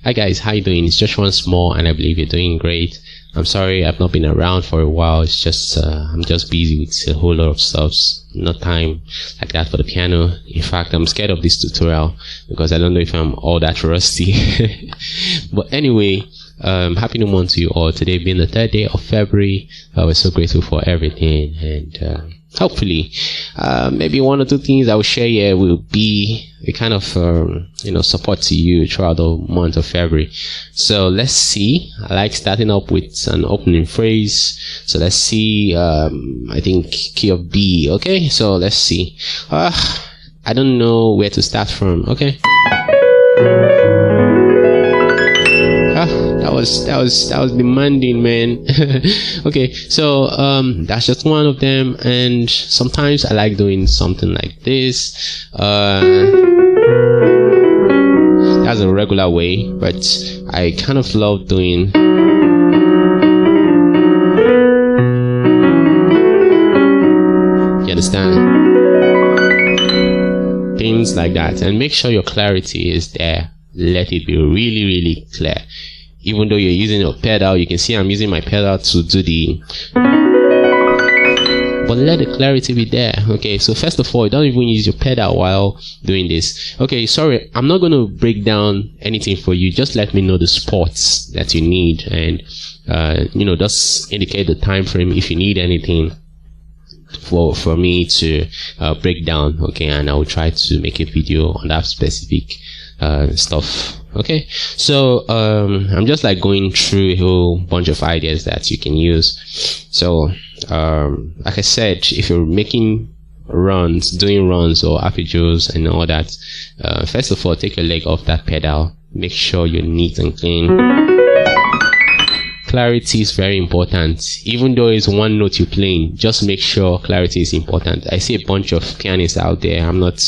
Hi guys, how you doing? It's just once more, and I believe you're doing great. I'm sorry I've not been around for a while. It's just I'm just busy with a whole lot of stuff. No time like that for the piano. In fact, I'm scared of this tutorial because I don't know if I'm all that rusty. But anyway, happy new month to you all. Today being the 3rd day of February, we're so grateful for everything, and hopefully maybe one or two things I will share here will be a kind of support to you throughout the month of February. So let's see. I like starting up with an opening phrase. So let's see. I think key of B. Okay, so let's see. I don't know where to start from. Okay. That was demanding, man. Okay, so that's just one of them, and sometimes I like doing something like this. That's a regular way, but I kind of love doing you understand? Things like that, and make sure your clarity is there. Let it be really, really clear. Even though you're using your pedal, you can see I'm using my pedal to do the, but let the clarity be there. Okay, so first of all, don't even use your pedal while doing this. Okay, sorry, I'm not going to break down anything for you. Just let me know the spots that you need, and just indicate the time frame if you need anything for me to break down. Okay, and I will try to make a video on that specific stuff. Okay, so I'm just like going through a whole bunch of ideas that you can use. So like I said, if you're making runs, doing runs or arpeggios and all that, first of all, take your leg off that pedal. Make sure you're neat and clean. Clarity is very important. Even though it's one note you're playing, just make sure clarity is important. I see a bunch of pianists out there. I'm not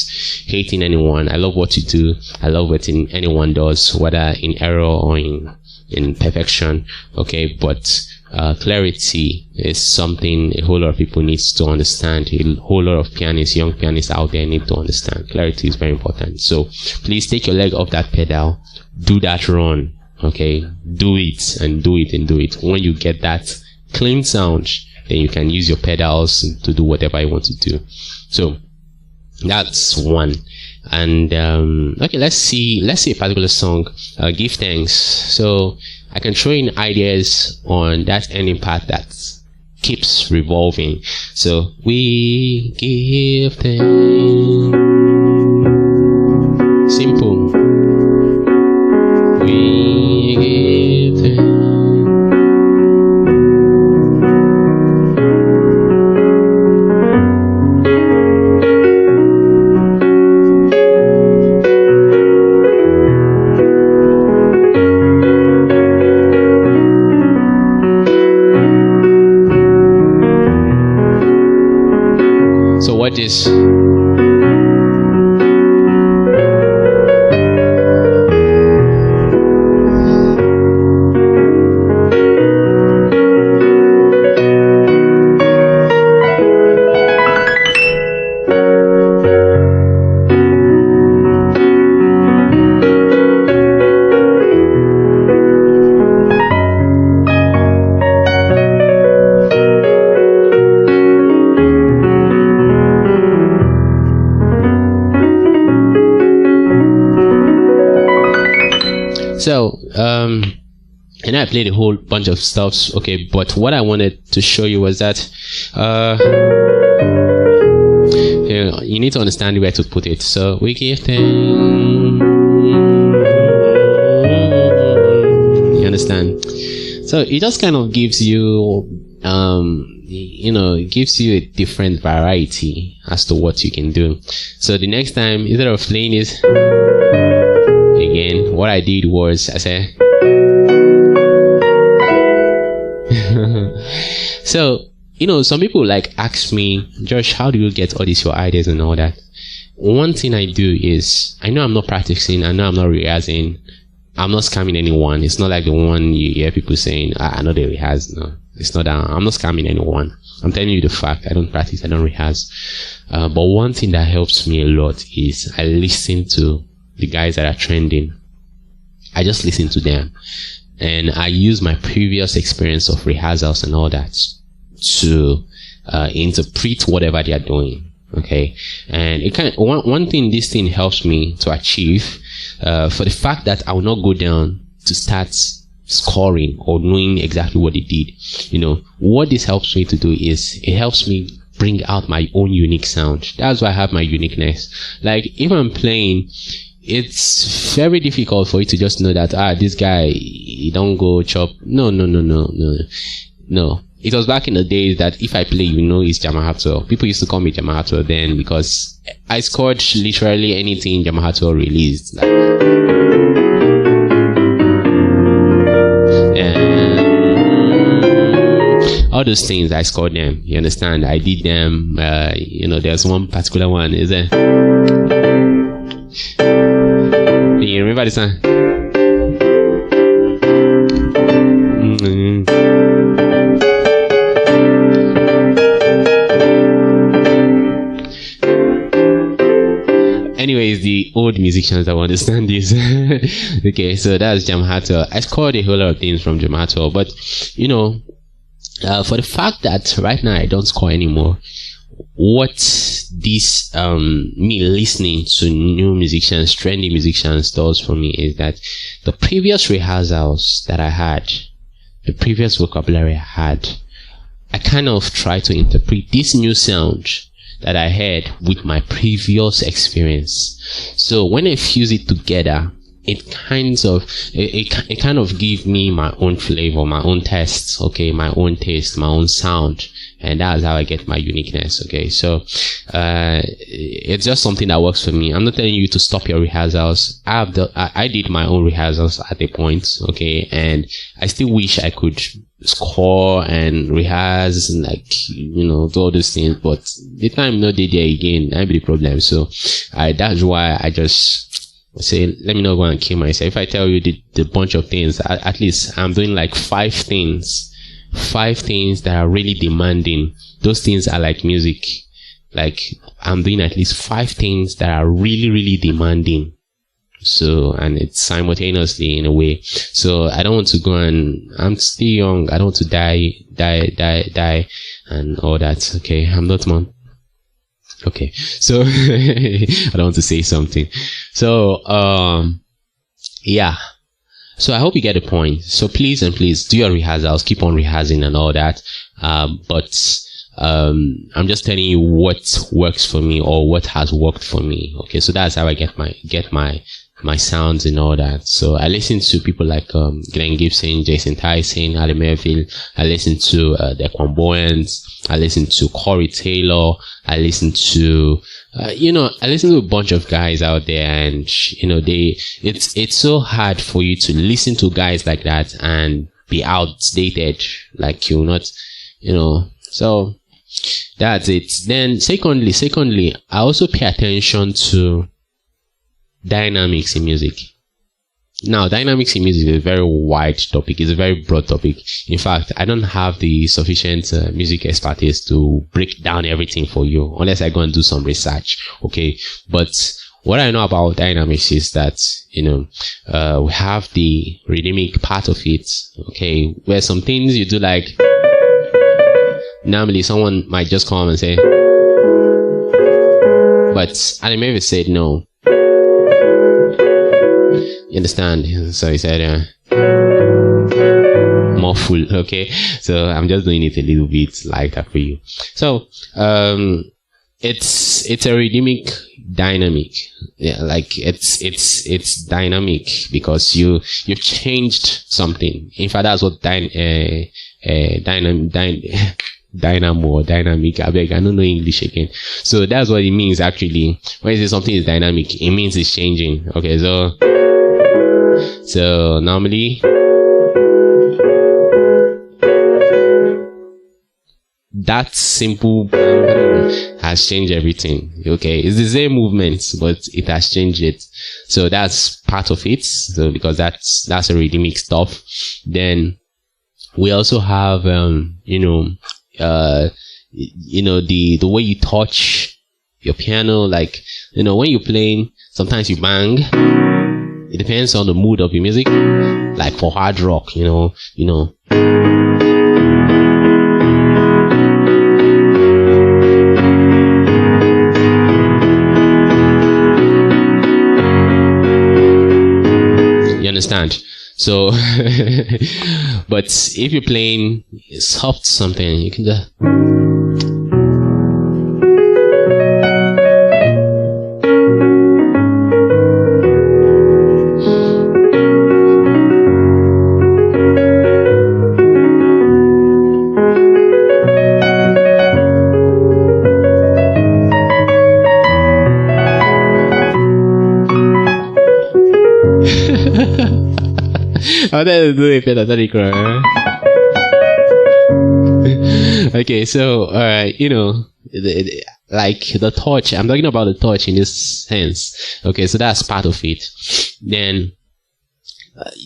hating anyone. I love what you do. I love what anyone does, whether in error or in perfection. Okay, but clarity is something a whole lot of people needs to understand. A whole lot of pianists, young pianists out there need to understand. Clarity is very important. So please take your leg off that pedal. Do that run. Okay, do it and do it and do it. When you get that clean sound, then you can use your pedals to do whatever you want to do. So that's one. And okay, let's see a particular song. Give thanks. So I can throw in ideas on that ending part that keeps revolving. So we give thanks. Simple. We give thanks. So what is so and I played a whole bunch of stuff. Okay, but what I wanted to show you was that you need to understand where to put it. So we give thanks. You understand? So it just kind of gives you it gives you a different variety as to what you can do. So the next time, instead of playing this again, what I did was I said so some people like ask me, Josh, how do you get all these your ideas and all that? One thing I do is, I know I'm not practicing, I know I'm not rehearsing, I'm not scamming anyone. It's not like the one you hear people saying, I know they rehearse. No, it's not that. I'm not scamming anyone. I'm telling you the fact. I don't practice, I don't rehearse. But one thing that helps me a lot is I listen to the guys that are trending. I just listen to them, and I use my previous experience of rehearsals and all that to interpret whatever they are doing. Okay, and it can one thing this thing helps me to achieve, for the fact that I will not go down to start scoring or knowing exactly what they did. What this helps me to do is it helps me bring out my own unique sound. That's why I have my uniqueness. Like if I'm playing, it's very difficult for you to just know that this guy, he don't go chop. No. It was back in the days that if I play, it's Yamaha. People used to call me Yamaha then, because I scored literally anything Yamaha released. All those things, I scored them. You understand? I did them. There's one particular one. Is it? Do you remember this one? Anyways, the old musicians that will understand this. Okay, so that's Yamaha. I scored a whole lot of things from Yamaha, but for the fact that right now I don't score anymore, what this me listening to new musicians, trendy musicians does for me is that the previous rehearsals that I had, the previous vocabulary I had, I kind of try to interpret this new sound that I heard with my previous experience. So when I fuse it together, it kind of gives me my own flavor, my own taste, okay, my own taste, my own sound, and that's how I get my uniqueness. Okay, so it's just something that works for me. I'm not telling you to stop your rehearsals. I did my own rehearsals at a point, okay, and I still wish I could score and rehearse and do all those things, but the time not there again, that'd be the problem. So that's why I just say, let me not go and kill myself. If I tell you the bunch of things, at least I'm doing like five things that are really demanding. Those things are like music. Like I'm doing at least 5 things that are really, really demanding. So, and it's simultaneously in a way. So I don't want to go and, I'm still young. I don't want to die and all that. Okay. I'm not man. Okay. So I don't want to say something. So, yeah. So I hope you get the point. So please do your rehearsals, keep on rehearsing and all that. But I'm just telling you what works for me or what has worked for me. Okay. So that's how I get my sounds and all that. So I listen to people like Glenn Gibson, Jason Tyson, Ali Melville. I listen to the Quamboyans. I listen to Corey Taylor. I listen to I listen to a bunch of guys out there, and it's so hard for you to listen to guys like that and be outdated, like you're not, so that's it. Then secondly, I also pay attention to dynamics in music. Now, dynamics in music is a very wide topic. It's a very broad topic. In fact, I don't have the sufficient music expertise to break down everything for you unless I go and do some research. Okay. But what I know about dynamics is that, we have the rhythmic part of it. Okay. Where some things you do, like, normally someone might just come and say, but I maybe said no. You understand? So he said more full. Okay, so I'm just doing it a little bit lighter for you. So it's a rhythmic dynamic. Yeah, like it's dynamic because you've changed something. In fact, that's what dynamo or dynamic. I don't know English again. So that's what it means actually. When you say something is dynamic, it means it's changing. Okay, so normally that simple has changed everything. Okay, it's the same movement, but it has changed it. So that's part of it. So because that's a rhythmic stuff. Then we also have the way you touch your piano, like when you're playing, sometimes you bang, It depends on the mood of the music. Like for hard rock, you know. You understand? So, but if you're playing soft something, you can just. Okay, so like the touch, I'm talking about the touch in this sense. Okay, so that's part of it. Then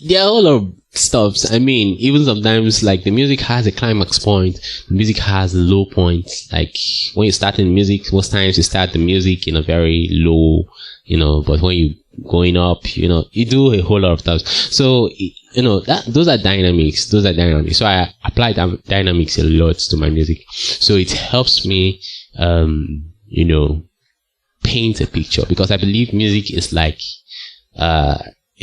there are a lot of stuffs. I mean, even sometimes like the music has a climax point, the music has a low point. Like when you start in music, most times you start the music in a very low, but when you going up, you do a whole lot of stuff. So those are dynamics. So I apply dynamics a lot to my music. So it helps me paint a picture, because I believe music is like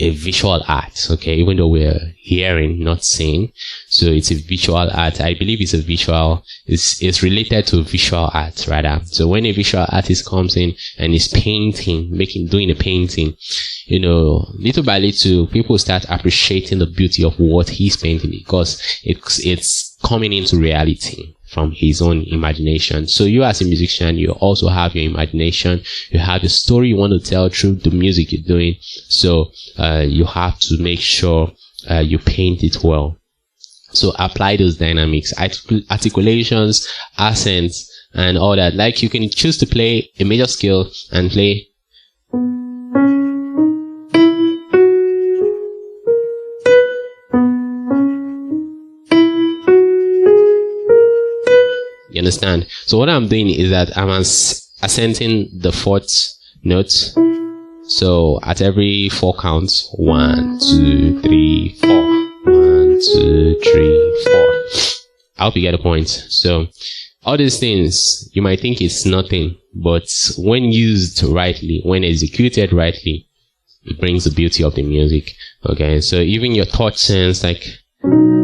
a visual art. Okay, even though we're hearing, not seeing, so it's a visual art. I believe it's a visual, it's related to visual art rather. So when a visual artist comes in and is painting, doing a painting, little by little people start appreciating the beauty of what he's painting, because it's coming into reality from his own imagination. So you as a musician, you also have your imagination, you have the story you want to tell through the music you're doing. So you have to make sure you paint it well. So apply those dynamics, articulations, accents, and all that. Like you can choose to play a major scale and play You understand? So what I'm doing is that I'm accenting the fourth note. So at every 4 counts, 1, 2, 3, 4. 1, 2, 3, 4. I hope you get the point. So all these things, you might think it's nothing, but when used rightly, when executed rightly, it brings the beauty of the music. Okay, so even your touch sense, like,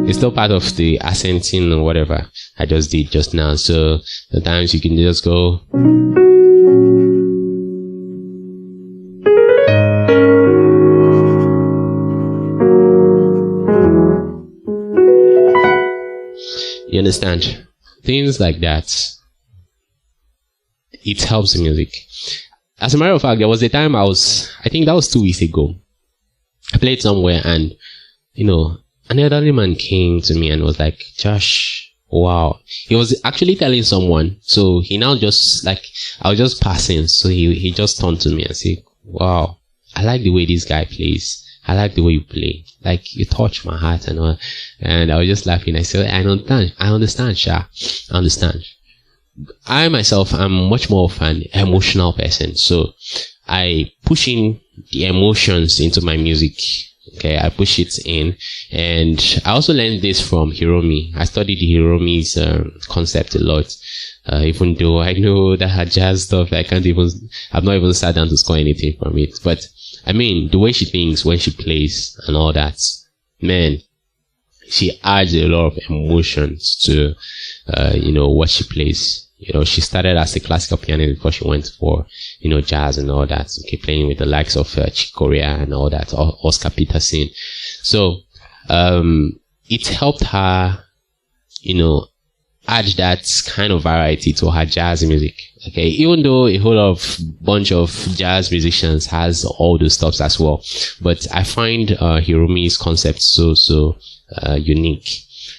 it's still part of the accenting or whatever I just did just now. So sometimes you can just go. You understand? Things like that. It helps the music. As a matter of fact, there was a time I think that was 2 weeks ago. I played somewhere and, an elderly man came to me and was like, Josh, wow. He was actually telling someone. So he now just I was just passing. So he just turned to me and said, wow, I like the way this guy plays. I like the way you play. Like, you touch my heart and all. And I was just laughing. I said, I understand, Sha. I understand. I myself, I'm much more of an emotional person. So I push in the emotions into my music. Okay, I push it in, and I also learned this from Hiromi. I studied Hiromi's concept a lot, even though I know that her jazz stuff, I've not even sat down to score anything from it. But I mean, the way she thinks when she plays and all that, man, she adds a lot of emotions to, what she plays. She started as a classical pianist before she went for, jazz and all that. Okay, playing with the likes of Chick Corea and all that, Oscar Peterson. So, it helped her, add that kind of variety to her jazz music. Okay, even though a whole bunch of jazz musicians has all those stuff as well, but I find Hiromi's concept so unique.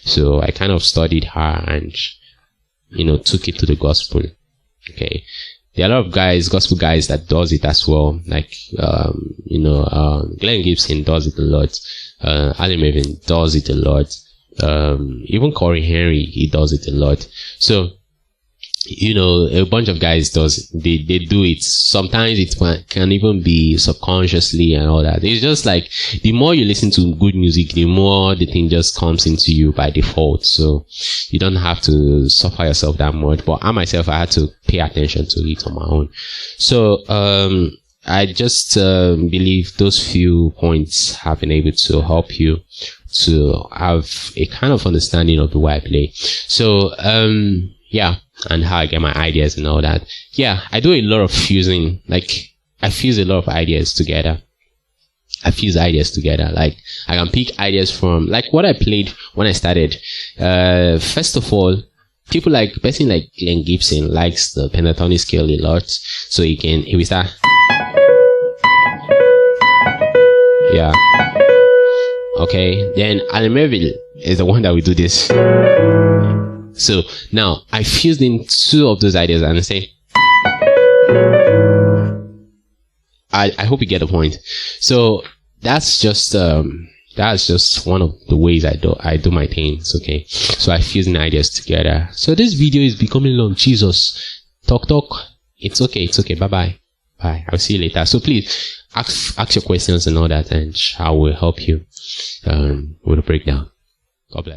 So I kind of studied her and took it to the gospel. Okay, there are a lot of gospel guys that does it as well. Like Glenn Gibson does it a lot. Ali Mavin does it a lot. Even Corey Henry, he does it a lot. So a bunch of guys they do it. Sometimes it can even be subconsciously and all that. It's just like the more you listen to good music, the more the thing just comes into you by default. So you don't have to suffer yourself that much. But I myself, I had to pay attention to it on my own. So I just believe those few points have been able to help you to have a kind of understanding of the way I play. So yeah, and how I get my ideas and all that. Yeah, I do a lot of fusing. Like, I fuse a lot of ideas together. Like, I can pick ideas from, like, what I played when I started. First of all, a person like Glenn Gibson likes the pentatonic scale a lot. So he will start. Yeah. Okay. Then Alan Melville is the one that will do this. So now I fused in two of those ideas and I say, I hope you get the point. So that's just one of the ways I do my things. Okay. So I fuse in ideas together. So this video is becoming long. Jesus. Talk. It's okay. Bye. I'll see you later. So please ask your questions and all that, and I will help you with a breakdown. God bless.